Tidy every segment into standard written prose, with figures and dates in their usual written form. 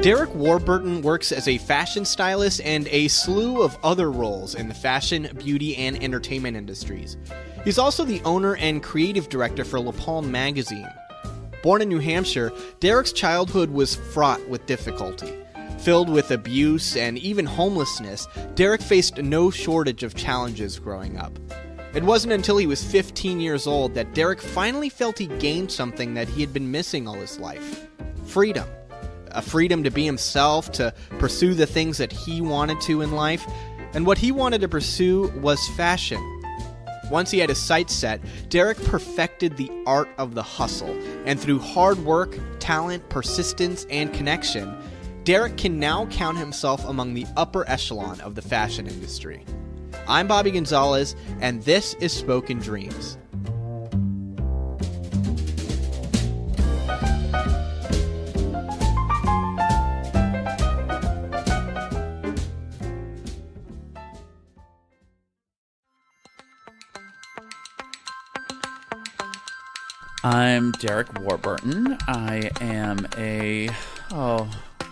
Derek Warburton works as a fashion stylist and a slew of other roles in the fashion, beauty, and entertainment industries. He's also the owner and creative director for LaPalm magazine. Born in New Hampshire, Derek's childhood was fraught with difficulty. Filled with abuse and even homelessness, Derek faced no shortage of challenges growing up. It wasn't until he was 15 years old that Derek finally felt he gained something that he had been missing all his life: freedom. A freedom to be himself, to pursue the things that he wanted to in life, and what he wanted to pursue was fashion. Once he had his sights set, Derek perfected the art of the hustle, and through hard work, talent, persistence, and connection, Derek can now count himself among the upper echelon of the fashion industry. I'm Bobby Gonzalez, and this is Spoken Dreams. I'm Derek Warburton. I am a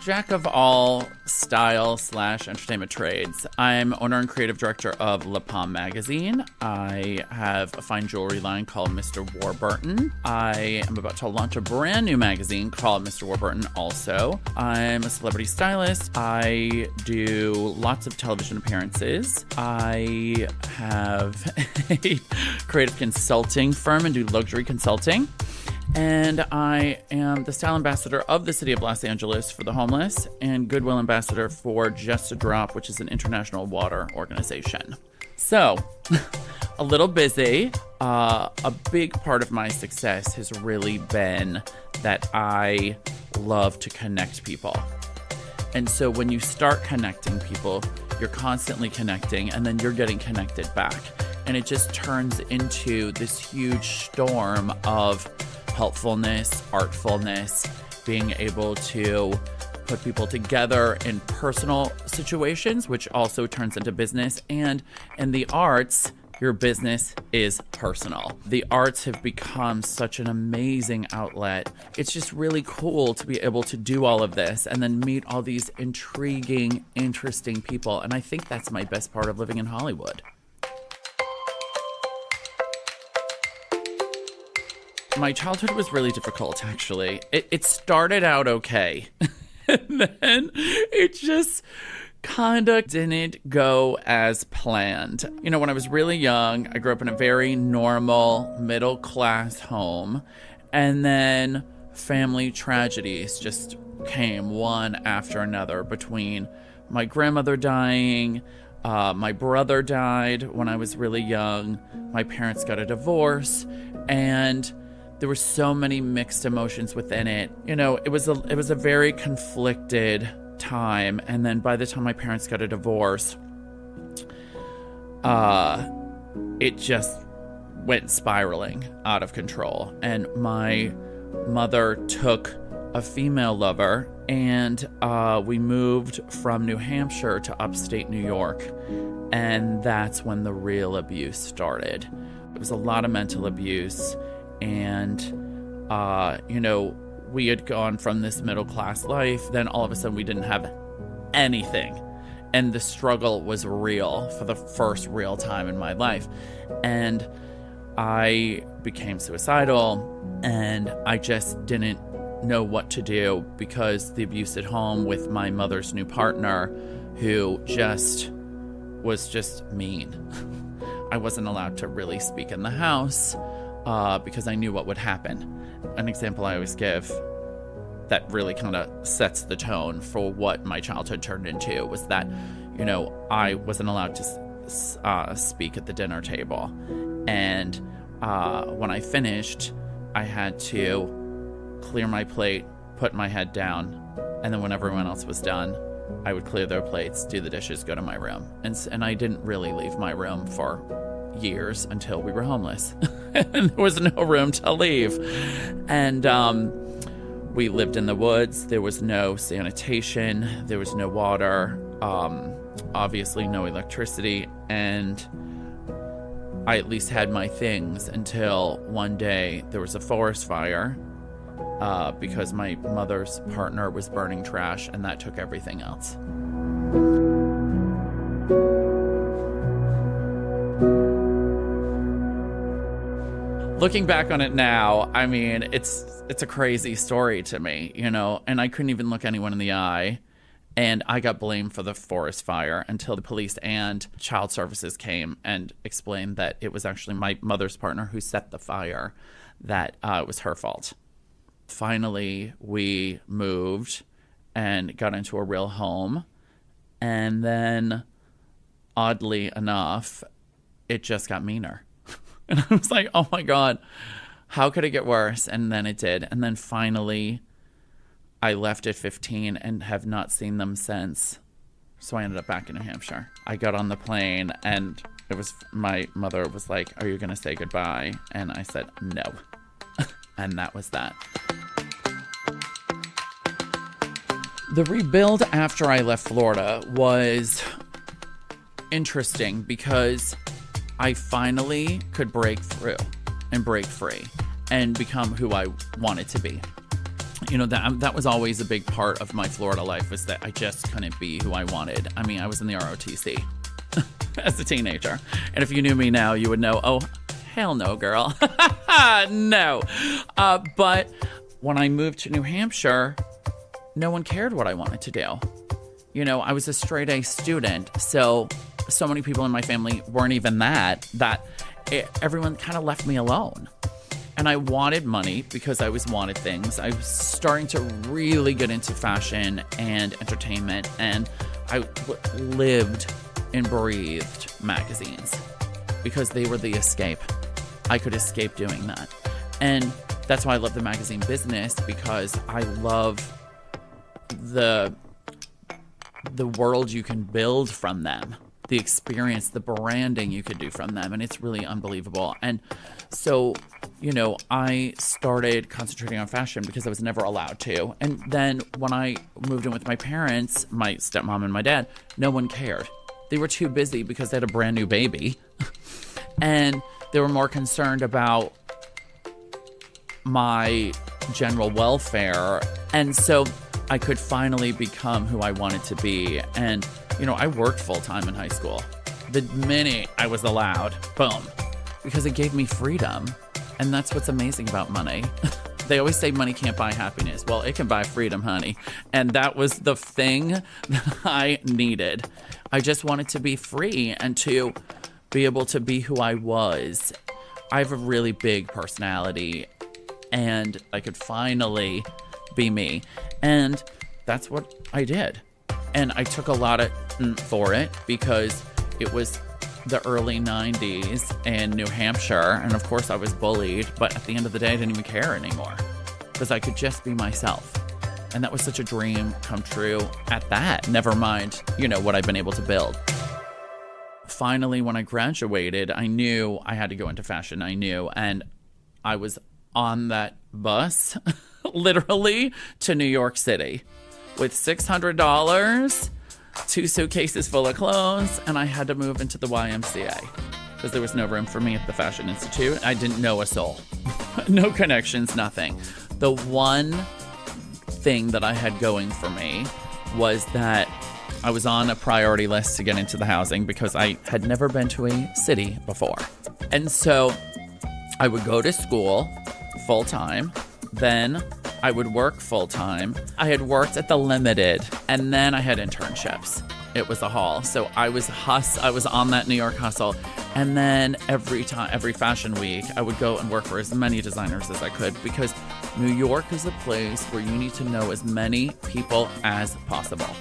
jack of all style / entertainment trades. I'm owner and creative director of LaPalm magazine. I have a fine jewelry line called Mr. Warburton. I am about to launch a brand new magazine called Mr. Warburton also. I'm a celebrity stylist. I do lots of television appearances. I have a creative consulting firm and do luxury consulting. And I am the style ambassador of the city of Los Angeles for the homeless and goodwill ambassador for Just a Drop, which is an international water organization. So, a little busy. A big part of my success has really been that I love to connect people. And so when you start connecting people, you're constantly connecting, and then you're getting connected back. And it just turns into this huge storm of helpfulness, artfulness, being able to put people together in personal situations, which also turns into business. And in the arts, your business is personal. The arts have become such an amazing outlet. It's just really cool to be able to do all of this and then meet all these intriguing, interesting people. And I think that's my best part of living in Hollywood. My childhood was really difficult, actually. It started out okay. And then it just kind of didn't go as planned. You know, when I was really young, I grew up in a very normal, middle-class home. And then family tragedies just came one after another, between my grandmother dying, my brother died when I was really young, my parents got a divorce, and there were so many mixed emotions within it. You know, it was a very conflicted time. And then by the time my parents got a divorce, it just went spiraling out of control. And my mother took a female lover, and we moved from New Hampshire to upstate New York. And that's when the real abuse started. It was a lot of mental abuse. And, you know, we had gone from this middle-class life, then all of a sudden we didn't have anything. And the struggle was real for the first real time in my life. And I became suicidal, and I just didn't know what to do, because the abuse at home with my mother's new partner, who was just mean. I wasn't allowed to really speak in the house. Because I knew what would happen. An example I always give that really kind of sets the tone for what my childhood turned into was that, you know, I wasn't allowed to speak at the dinner table. And when I finished, I had to clear my plate, put my head down, and then when everyone else was done, I would clear their plates, do the dishes, go to my room. And I didn't really leave my room for years until we were homeless. And there was no room to leave. And we lived in the woods. There was no sanitation. There was no water. Obviously no electricity. And I at least had my things until one day there was a forest fire. because my mother's partner was burning trash, and that took everything else. Looking back on it now, I mean, it's a crazy story to me, you know, and I couldn't even look anyone in the eye. And I got blamed for the forest fire until the police and child services came and explained that it was actually my mother's partner who set the fire, that it was her fault. Finally, we moved and got into a real home. And then, oddly enough, it just got meaner. And I was like, oh my God, how could it get worse? And then it did. And then finally, I left at 15 and have not seen them since. So I ended up back in New Hampshire. I got on the plane and my mother was like, are you going to say goodbye? And I said, no. And that was that. The rebuild after I left Florida was interesting because I finally could break through and break free and become who I wanted to be. You know, that was always a big part of my Florida life, was that I just couldn't be who I wanted. I mean, I was in the ROTC as a teenager. And if you knew me now, you would know, oh, hell no, girl. No. But when I moved to New Hampshire, no one cared what I wanted to do. You know, I was a straight A student, so many people in my family weren't even everyone kind of left me alone. And I wanted money because I always wanted things. I was starting to really get into fashion and entertainment, and I lived and breathed magazines because they were the escape. I could escape doing that. And that's why I love the magazine business, because I love the world you can build from them, the experience, the branding you could do from them, and it's really unbelievable. And so, you know, I started concentrating on fashion because I was never allowed to. And then when I moved in with my parents, my stepmom and my dad, no one cared. They were too busy because they had a brand new baby. And they were more concerned about my general welfare. And so I could finally become who I wanted to be. And, you know, I worked full-time in high school. The minute I was allowed, boom, because it gave me freedom. And that's what's amazing about money. They always say money can't buy happiness. Well, it can buy freedom, honey. And that was the thing that I needed. I just wanted to be free and to be able to be who I was. I have a really big personality, and I could finally be me. And that's what I did. And I took a lot of for it because it was the early 90s in New Hampshire. And of course I was bullied, but at the end of the day, I didn't even care anymore because I could just be myself. And that was such a dream come true at that. Never mind, you know, what I've been able to build. Finally, when I graduated, I knew I had to go into fashion. I knew. And I was on that bus, literally, to New York City with $600, 2 suitcases full of clothes, and I had to move into the YMCA because there was no room for me at the Fashion Institute. I didn't know a soul. No connections, nothing. The one thing that I had going for me was that I was on a priority list to get into the housing because I had never been to a city before. And so I would go to school full-time, then I would work full-time. I had worked at the Limited, and then I had internships. It was a haul. So I was on that New York hustle. And then every fashion week, I would go and work for as many designers as I could, because New York is a place where you need to know as many people as possible,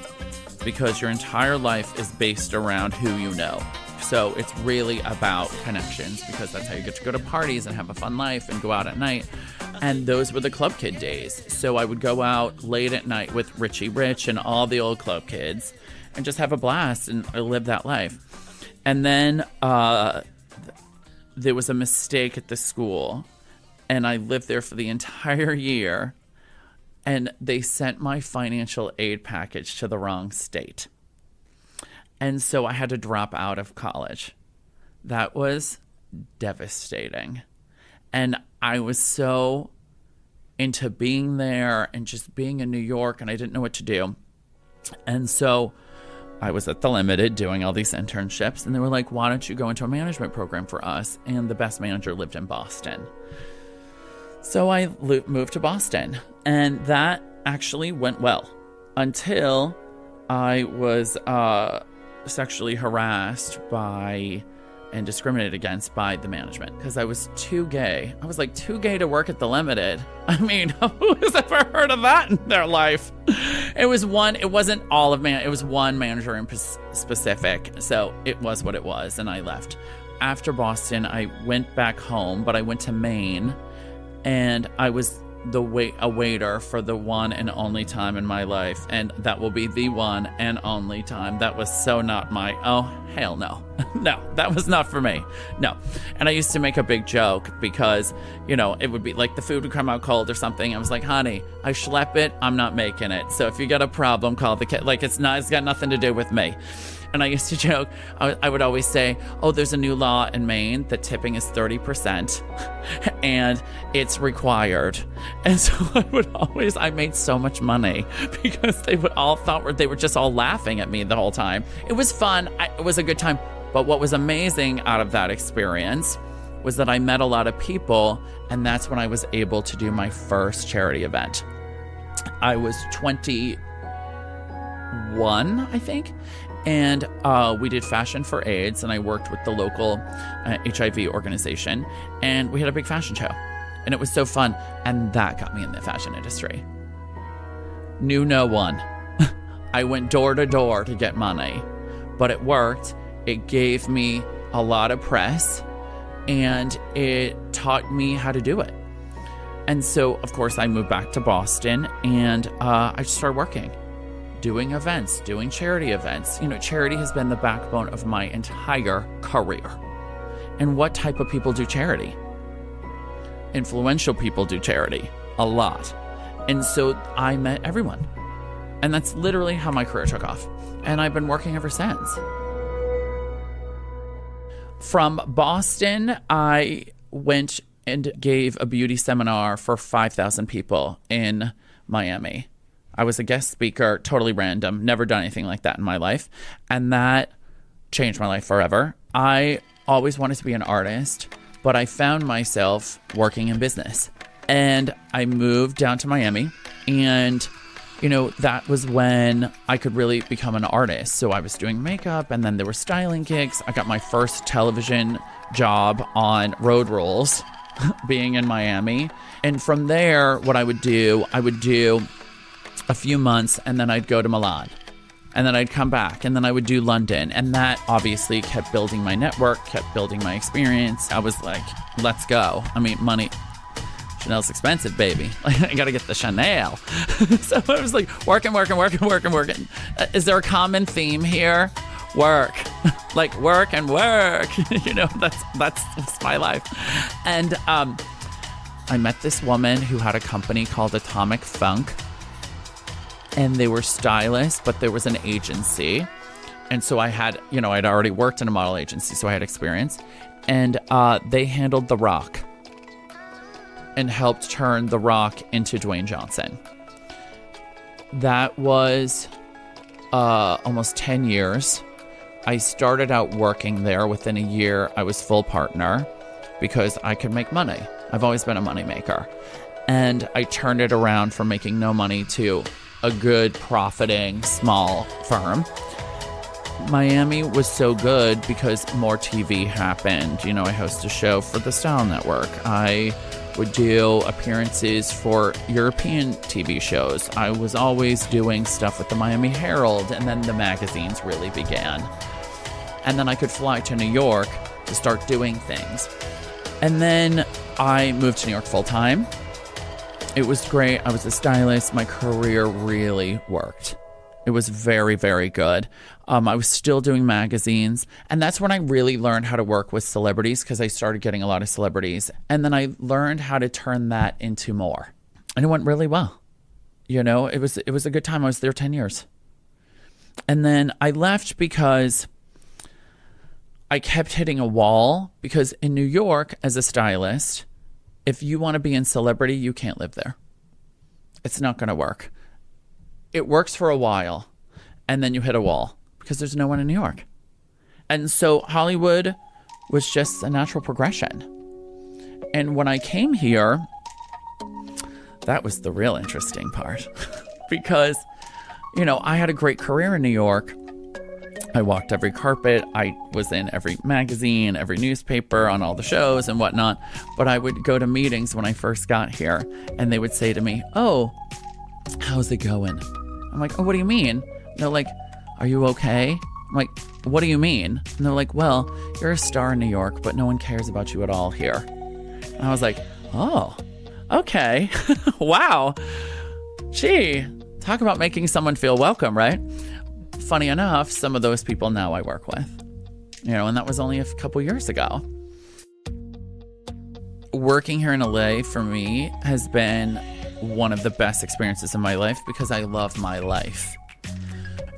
because your entire life is based around who you know. So it's really about connections, because that's how you get to go to parties and have a fun life and go out at night. And those were the club kid days. So I would go out late at night with Richie Rich and all the old club kids and just have a blast and live that life. And then there was a mistake at the school, and I lived there for the entire year, and they sent my financial aid package to the wrong state. And so I had to drop out of college. That was devastating. And I was so into being there and just being in New York, and I didn't know what to do. And so I was at the Limited doing all these internships, and they were like, why don't you go into a management program for us? And the best manager lived in Boston. So I moved to Boston, and that actually went well until I was sexually harassed by and discriminated against by the management because I was too gay. I was like too gay to work at the Limited. I mean, who has ever heard of that in their life? It wasn't all of it was one manager in specific. So it was what it was. And I left. After Boston, I went back home, but I went to Maine, and I was a waiter for the one and only time in my life, and that will be the one and only time. That was so not hell no. No, that was not for me. No. And I used to make a big joke because, it would be like the food would come out cold or something. I was like, honey, I schlep it, I'm not making it. So if you got a problem, call the kid. Like it's got nothing to do with me. And I used to joke, I would always say, there's a new law in Maine that tipping is 30% and it's required. And so I made so much money because they were just all laughing at me the whole time. It was fun. It was a good time. But what was amazing out of that experience was that I met a lot of people, and that's when I was able to do my first charity event. I was 21, I think. And we did Fashion for AIDS, and I worked with the local HIV organization, and we had a big fashion show. And it was so fun, and that got me in the fashion industry. Knew no one. I went door to door to get money, but it worked. It gave me a lot of press, and it taught me how to do it. And so, of course, I moved back to Boston, and I started working. Doing events, doing charity events. Charity has been the backbone of my entire career. And what type of people do charity? Influential people do charity. A lot. And so I met everyone. And that's literally how my career took off. And I've been working ever since. From Boston, I went and gave a beauty seminar for 5,000 people in Miami. I was a guest speaker, totally random, never done anything like that in my life. And that changed my life forever. I always wanted to be an artist, but I found myself working in business. And I moved down to Miami, and, that was when I could really become an artist. So I was doing makeup, and then there were styling gigs. I got my first television job on Road Rules, being in Miami. And from there, what I would do a few months, and then I'd go to Milan, and then I'd come back, and then I would do London. And that obviously kept building my network, kept building my experience. I was like, let's go. I mean, money, Chanel's expensive, baby. I gotta get the Chanel. So I was like working. Is there a common theme here? Work. Like work and work. That's my life. And I met this woman who had a company called Atomic Funk. And they were stylists, but there was an agency. And so I had, I'd already worked in a model agency, so I had experience. And they handled The Rock and helped turn The Rock into Dwayne Johnson. That was almost 10 years. I started out working there. Within a year, I was full partner because I could make money. I've always been a money maker. And I turned it around from making no money to a good profiting small firm. Miami was so good because more TV happened. I host a show for the Style Network. I would do appearances for European TV shows. I was always doing stuff with the Miami Herald, and then the magazines really began. And then I could fly to New York to start doing things. And then I moved to New York full time. It was great. I was a stylist. My career really worked. It was very, very good. I was still doing magazines. And that's when I really learned how to work with celebrities, because I started getting a lot of celebrities. And then I learned how to turn that into more. And it went really well. It was a good time. I was there 10 years. And then I left because I kept hitting a wall, because in New York, as a stylist, if you want to be in celebrity, you can't live there. It's not going to work. It works for a while, and then you hit a wall because there's no one in New York. And so Hollywood was just a natural progression. And when I came here, that was the real interesting part because, I had a great career in New York. I walked every carpet. I was in every magazine, every newspaper, on all the shows and whatnot. But I would go to meetings when I first got here, and they would say to me, "Oh, how's it going?" I'm like, "Oh, what do you mean?" And they're like, "Are you okay?" I'm like, "What do you mean?" And they're like, "Well, you're a star in New York, but no one cares about you at all here." And I was like, "Oh, okay." Wow. Gee, talk about making someone feel welcome, right? Funny enough, some of those people now I work with, and that was only a couple years ago. Working here in LA for me has been one of the best experiences in my life because I love my life.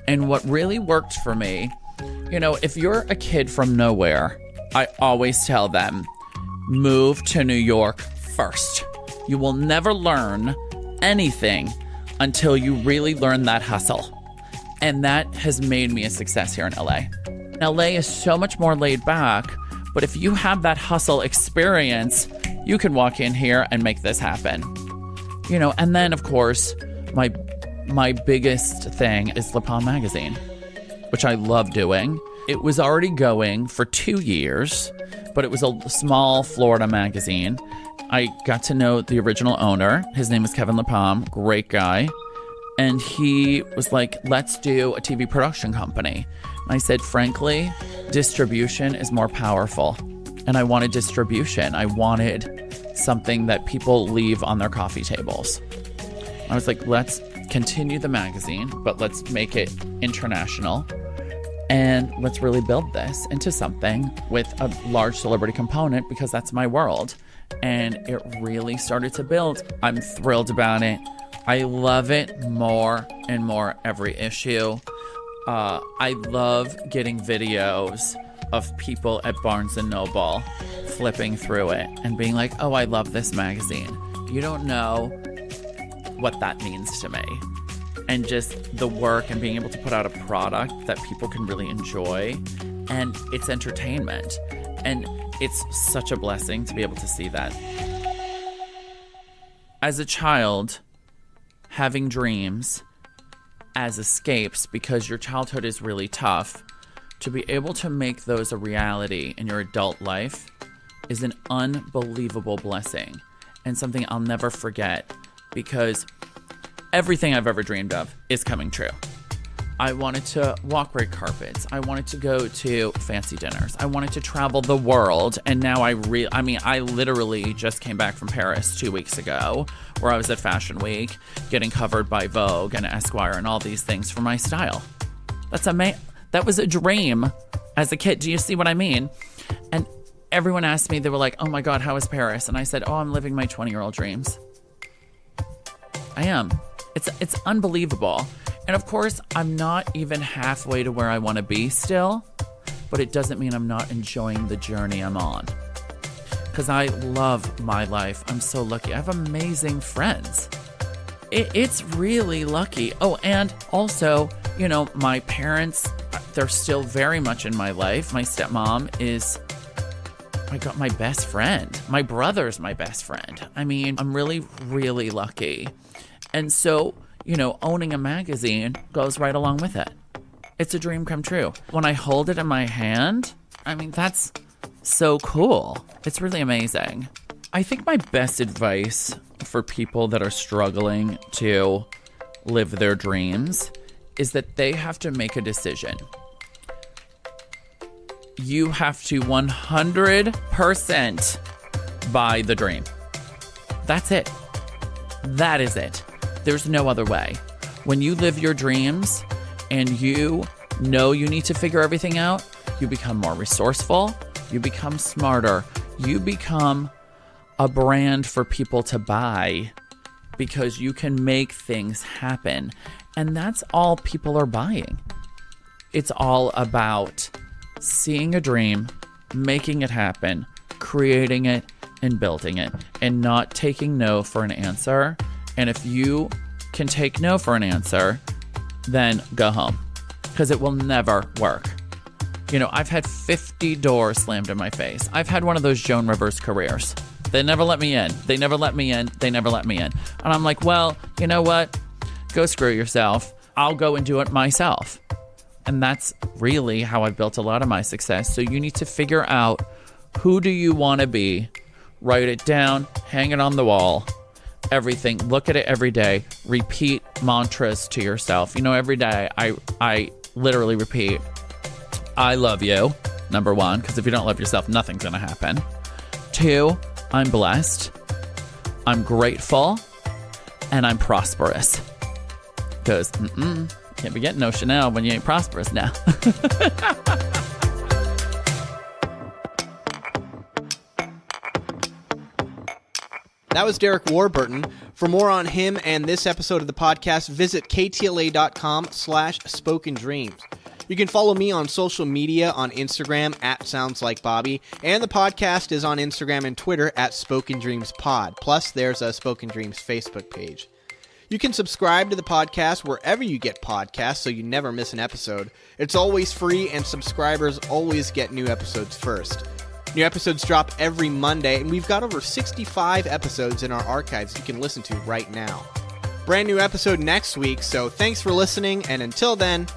And what really worked for me, if you're a kid from nowhere, I always tell them, move to New York first. You will never learn anything until you really learn that hustle. And that has made me a success here in LA. LA is so much more laid back, but if you have that hustle experience, you can walk in here and make this happen. And then of course, my biggest thing is La Palm magazine, which I love doing. It was already going for 2 years, but it was a small Florida magazine. I got to know the original owner. His name is Kevin La Palm, great guy. And he was like, let's do a TV production company. And I said, frankly, distribution is more powerful. And I wanted distribution. I wanted something that people leave on their coffee tables. I was like, let's continue the magazine, but let's make it international. And let's really build this into something with a large celebrity component because that's my world. And it really started to build. I'm thrilled about it. I love it more and more every issue. I love getting videos of people at Barnes & Noble flipping through it and being like, oh, I love this magazine. You don't know what that means to me. And just the work and being able to put out a product that people can really enjoy. And it's entertainment. And it's such a blessing to be able to see that. As a child, having dreams as escapes because your childhood is really tough, to be able to make those a reality in your adult life is an unbelievable blessing and something I'll never forget because everything I've ever dreamed of is coming true. I wanted to walk red carpets. I wanted to go to fancy dinners. I wanted to travel the world. And now I literally just came back from Paris 2 weeks ago, where I was at Fashion Week, getting covered by Vogue and Esquire and all these things for my style. That was a dream as a kid. Do you see what I mean? And everyone asked me, they were like, oh my God, how is Paris? And I said, oh, I'm living my 20-year-old dreams. I am. It's unbelievable. And of course, I'm not even halfway to where I want to be still, but it doesn't mean I'm not enjoying the journey I'm on. Because I love my life. I'm so lucky. I have amazing friends. It's really lucky. Oh, and also, my parents, they're still very much in my life. My stepmom is, my best friend. My brother's my best friend. I'm really, really lucky. And so, owning a magazine goes right along with it. It's a dream come true. When I hold it in my hand, that's so cool. It's really amazing. I think my best advice for people that are struggling to live their dreams is that they have to make a decision. You have to 100% buy the dream. That's it. That is it. There's no other way. When you live your dreams and you know you need to figure everything out, you become more resourceful, you become smarter, you become a brand for people to buy because you can make things happen. And that's all people are buying. It's all about seeing a dream, making it happen, creating it, and building it, and not taking no for an answer, And if you can take no for an answer, then go home, because it will never work. You know, I've had 50 doors slammed in my face. I've had one of those Joan Rivers careers. They never let me in. They never let me in. They never let me in. And I'm like, well, you know what? Go screw yourself. I'll go and do it myself. And that's really how I've built a lot of my success. So you need to figure out, who do you want to be? Write it down, hang it on the wall, everything. Look at it every day. Repeat mantras to yourself. You know, every day I literally repeat, I love you, number one, because if you don't love yourself, nothing's going to happen. 2, I'm blessed, I'm grateful, and I'm prosperous. Because, can't be getting no Chanel when you ain't prosperous now. That was Derek Warburton. For more on him and this episode of the podcast, visit ktla.com/spokendreams. You can follow me on social media on Instagram @SoundsLikeBobby, and the podcast is on Instagram and Twitter @SpokenDreamsPod. Plus, there's a Spoken Dreams Facebook page. You can subscribe to the podcast wherever you get podcasts so you never miss an episode. It's always free, and subscribers always get new episodes first. New episodes drop every Monday, and we've got over 65 episodes in our archives you can listen to right now. Brand new episode next week, so thanks for listening, and until then,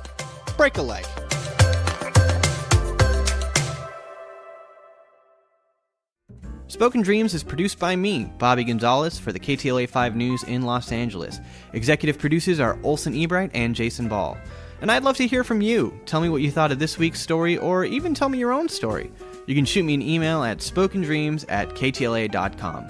break a leg. Spoken Dreams is produced by me, Bobby Gonzalez, for the KTLA 5 News in Los Angeles. Executive producers are Olson Ebright and Jason Ball. And I'd love to hear from you. Tell me what you thought of this week's story, or even tell me your own story. You can shoot me an email at spokendreams@ktla.com.